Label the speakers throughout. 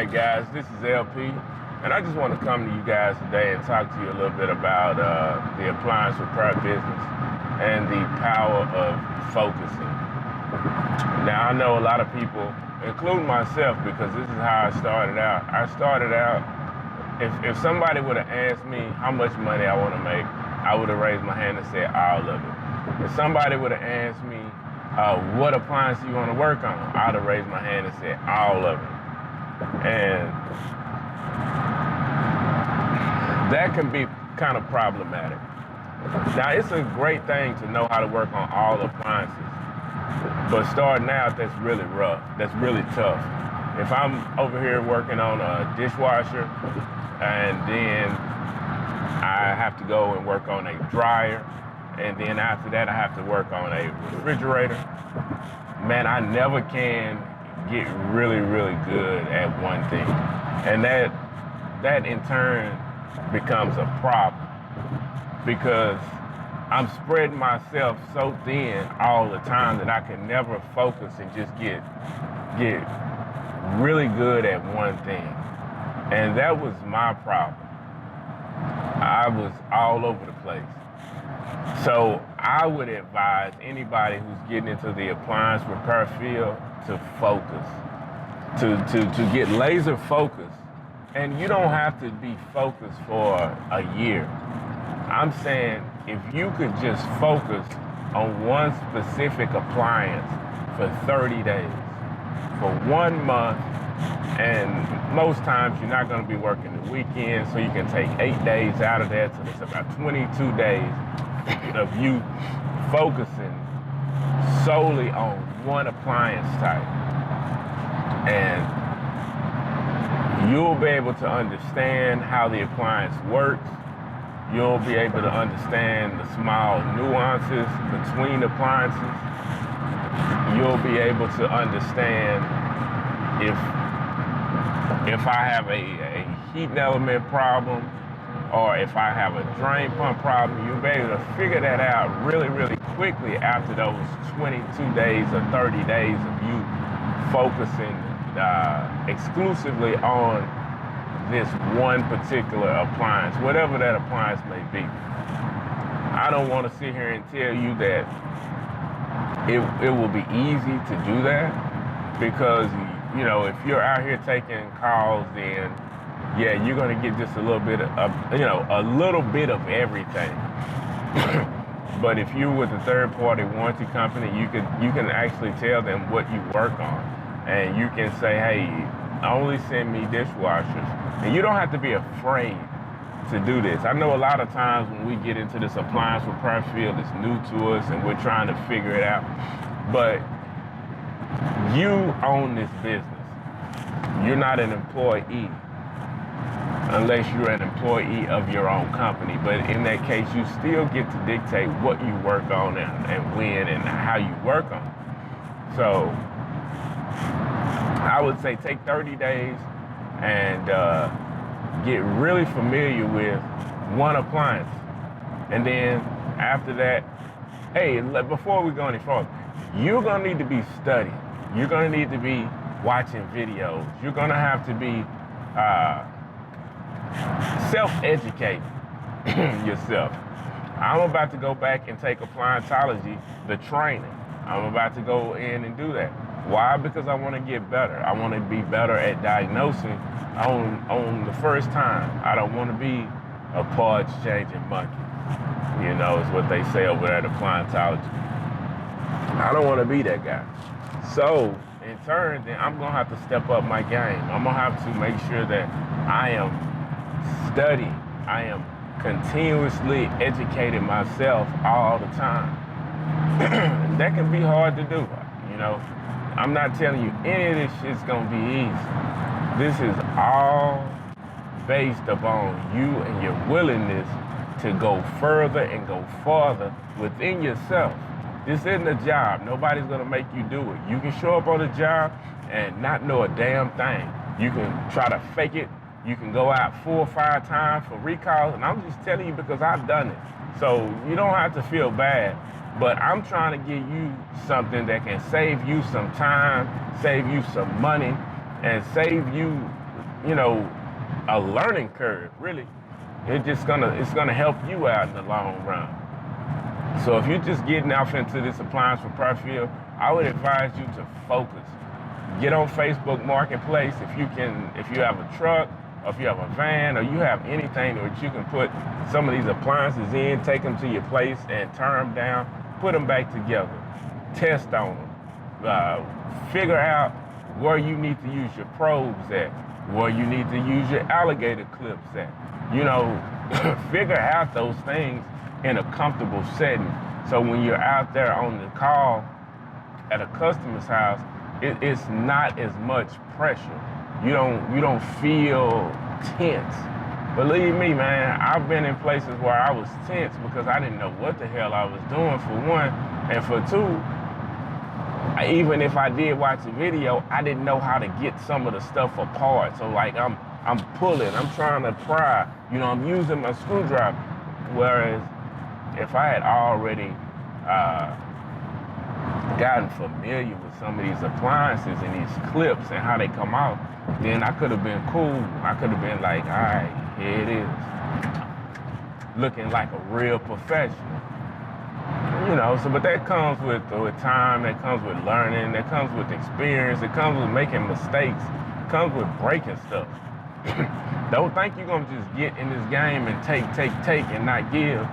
Speaker 1: right, guys, this is LP, and I just want to come to you guys today and talk to you a little bit about the appliance repair business and the power of focusing. Now, I know a lot of people, including myself, because this is how I started out. If somebody would have asked me how much money I want to make, I would have raised my hand and said all of it. If somebody would have asked me what appliance you want to work on, I'd have raised my hand and said all of it. And that can be kind of problematic. Now, it's a great thing to know how to work on all appliances, but starting out, that's really rough. That's really tough. If I'm over here working on a dishwasher and then I have to go and work on a dryer, and then after that I have to work on a refrigerator, man, I never can get really, really good at one thing. And that in turn becomes a problem because I'm spreading myself so thin all the time that I can never focus and just get really good at one thing. And that was my problem. I was all over the place. So I would advise anybody who's getting into the appliance repair field to focus, to get laser focused. And you don't have to be focused for a year. I'm saying if you could just focus on one specific appliance for 30 days, for 1 month, and most times you're not going to be working the weekend, so you can take 8 days out of that, so it's about 22 days of you focusing solely on one appliance type. And you'll be able to understand how the appliance works. You'll be able to understand the small nuances between appliances. You'll be able to understand if I have a heating element problem or if I have a drain pump problem. You'll be able to figure that out really, really quickly after those 22 days or 30 days of you focusing exclusively on this one particular appliance, whatever that appliance may be. I don't want to sit here and tell you that it will be easy to do that, because you know, if you're out here taking calls, then yeah, you're going to get just a little bit of a little bit of everything. But if you're with a third-party warranty company, you can actually tell them what you work on, and you can say, hey, only send me dishwashers. And you don't have to be afraid to do this. I know a lot of times when we get into this appliance repair field, it's new to us and we're trying to figure it out. But you own this business. You're not an employee unless you're an employee of your own company. But in that case, you still get to dictate what you work on and when and how you work on it. So I would say take 30 days and get really familiar with one appliance. And then after that, hey, before we go any further, you're gonna need to be studying. You're gonna need to be watching videos. You're gonna have to be self-educating yourself. I'm about to go back and take applianceology, the training. I'm about to go in and do that. Why? Because I want to get better. I want to be better at diagnosing on the first time. I don't want to be a parts changing monkey. You know, is what they say over at applianceology. I don't want to be that guy. So in turn, then I'm gonna have to step up my game. I'm gonna have to make sure that I am studying. I am continuously educating myself all the time. That can be hard to do, you know. I'm not telling you any of this shit's gonna be easy. This is all based upon you and your willingness to go further and go farther within yourself. This isn't a job. Nobody's gonna make you do it. You can show up on a job and not know a damn thing. You can try to fake it. You can go out 4 or 5 times for recalls, and I'm just telling you because I've done it. So you don't have to feel bad, but I'm trying to give you something that can save you some time, save you some money, and save you you know, a learning curve, really. It's gonna help you out in the long run. So if you're just getting off into this appliance repair field, I would advise you to focus. Get on Facebook Marketplace if you have a truck, or if you have a van, or you have anything that you can put some of these appliances in, take them to your place and turn them down, put them back together, test on them, figure out where you need to use your probes at, where you need to use your alligator clips at. You know, figure out those things in a comfortable setting. So when you're out there on the call at a customer's house, it's not as much pressure. You don't feel tense. Believe me, man, I've been in places where I was tense because I didn't know what the hell I was doing, for one, and for two, even if I did watch a video, I didn't know how to get some of the stuff apart. So like I'm pulling, I'm trying to pry, you know, I'm using my screwdriver. Whereas if I had already gotten familiar with some of these appliances and these clips and how they come out, then I could have been cool. I could have been like, all right, here it is. Looking like a real professional. You know, so but that comes with time, that comes with learning, that comes with experience, it comes with making mistakes, it comes with breaking stuff. Don't think you're gonna just get in this game and take and not give.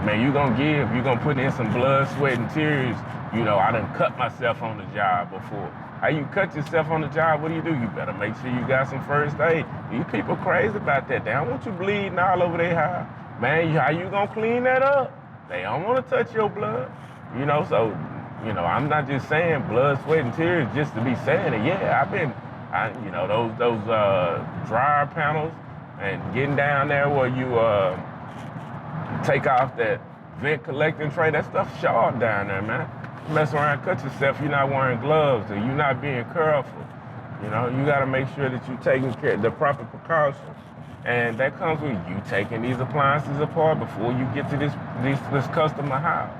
Speaker 1: Man, you're gonna give, you're gonna put in some blood, sweat, and tears. You know, I done cut myself on the job before. How you cut yourself on the job, what do? You better make sure you got some first aid. These people crazy about that. They don't want you bleeding all over their house. Man, how you gonna clean that up? They don't want to touch your blood. You know, so, you know, I'm not just saying blood, sweat, and tears just to be saying it. Yeah, you know, those dryer panels and getting down there where you take off that vent collecting tray, that stuff's sharp down there, man. You mess around, cut yourself, you're not wearing gloves, or you're not being careful. You know, you got to make sure that you're taking care of the proper precautions. And that comes with you taking these appliances apart before you get to this customer house.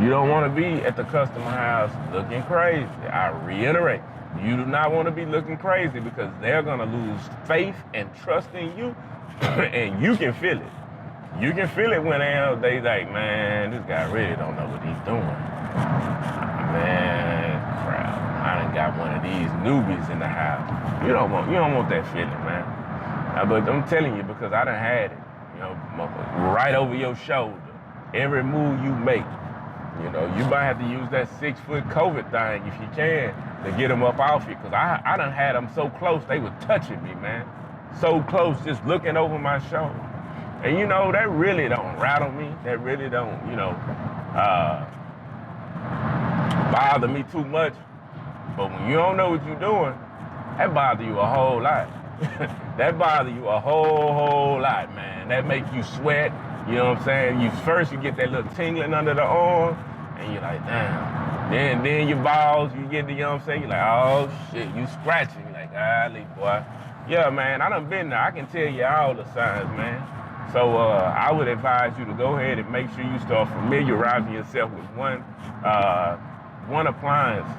Speaker 1: You don't want to be at the customer house looking crazy. I reiterate, you do not want to be looking crazy because they're going to lose faith and trust in you, and you can feel it. You can feel it when they like, man, this guy really don't know what he's doing. Man, crap, I done got one of these newbies in the house. You don't want that feeling, man. But I'm telling you, because I done had it, you know, right over your shoulder. Every move you make, you know, you might have to use that 6-foot COVID thing if you can to get them up off you. Because I done had them so close, they were touching me, man. So close, just looking over my shoulder. And you know, that really don't rattle me. That really don't, you know, bother me too much. But when you don't know what you're doing, that bother you a whole lot. That bother you a whole lot, man. That make you sweat, you know what I'm saying? First you get that little tingling under the arm, and you're like, damn. Then your balls, you get the, you know what I'm saying? You're like, oh shit, you scratching. You're like, golly, boy. Yeah, man, I done been there. I can tell you all the signs, man. So I would advise you to go ahead and make sure you start familiarizing yourself with one appliance,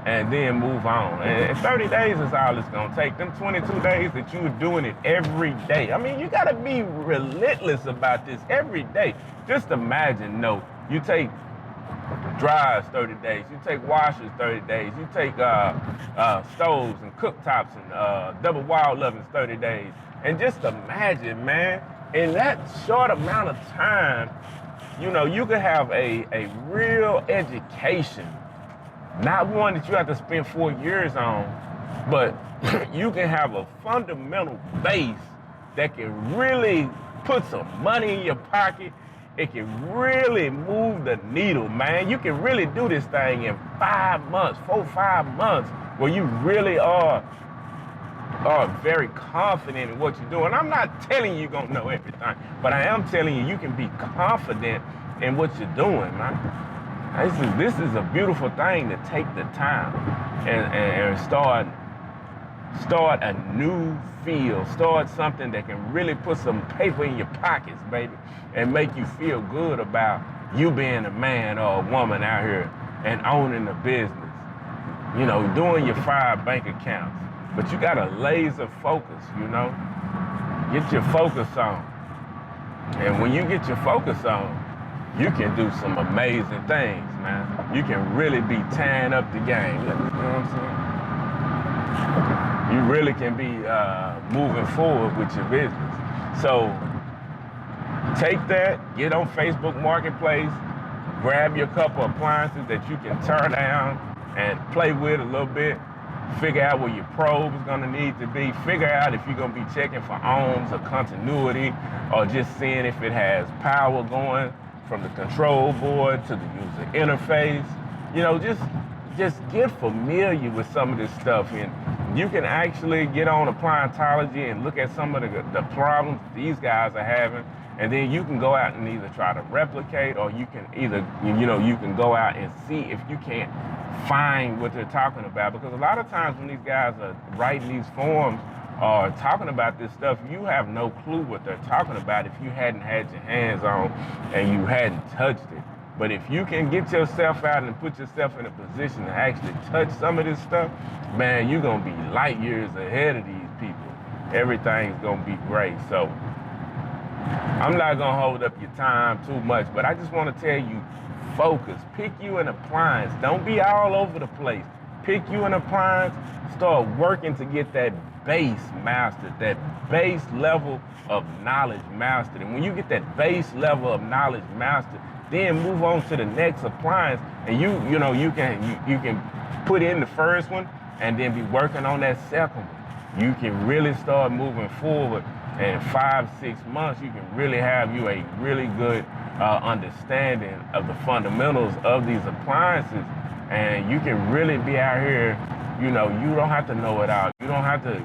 Speaker 1: and then move on. And 30 days is all it's gonna take. Them 22 days that you're doing it every day. I mean, you gotta be relentless about this every day. Just imagine, you take dryers 30 days, you take washers 30 days, you take stoves and cooktops and double wall ovens 30 days. And just imagine, man, in that short amount of time, you know, you could have a real education. Not one that you have to spend 4 years on, but you can have a fundamental base that can really put some money in your pocket. It can really move the needle, man. You can really do this thing in 5 months, 4-5 months, where you really are very confident in what you're doing. I'm not telling you're gonna know everything, but I am telling you can be confident in what you're doing, man. This is a beautiful thing to take the time and start a new field, start something that can really put some paper in your pockets, baby, and make you feel good about you being a man or a woman out here and owning a business. You know, doing your 5 bank accounts, but you got to laser focus, you know? Get your focus on. And when you get your focus on, you can do some amazing things, man. You can really be tearing up the game. You know what I'm saying? You really can be moving forward with your business. So take that, get on Facebook Marketplace, grab your couple appliances that you can tear down and play with a little bit. Figure out where your probe is gonna need to be. Figure out if you're gonna be checking for ohms or continuity, or just seeing if it has power going from the control board to the user interface. You know, just get familiar with some of this stuff. And you can actually get on appliantology and look at some of the problems these guys are having. And then you can go out and either try to replicate, or you can you can go out and see if you can't find what they're talking about. Because a lot of times when these guys are writing these forms or talking about this stuff, you have no clue what they're talking about if you hadn't had your hands on and you hadn't touched it. But if you can get yourself out and put yourself in a position to actually touch some of this stuff, man, you're gonna be light years ahead of these people. Everything's gonna be great. So I'm not gonna hold up your time too much, but I just wanna tell you, focus. Pick you an appliance. Don't be all over the place. Pick you an appliance, start working to get that base mastered, that base level of knowledge mastered. And when you get that base level of knowledge mastered, then move on to the next appliance, and you can put in the first one and then be working on that second one. You can really start moving forward. And in 5-6 months, you can really have you a really good understanding of the fundamentals of these appliances, and you can really be out here. You know, you don't have to know it all. You don't have to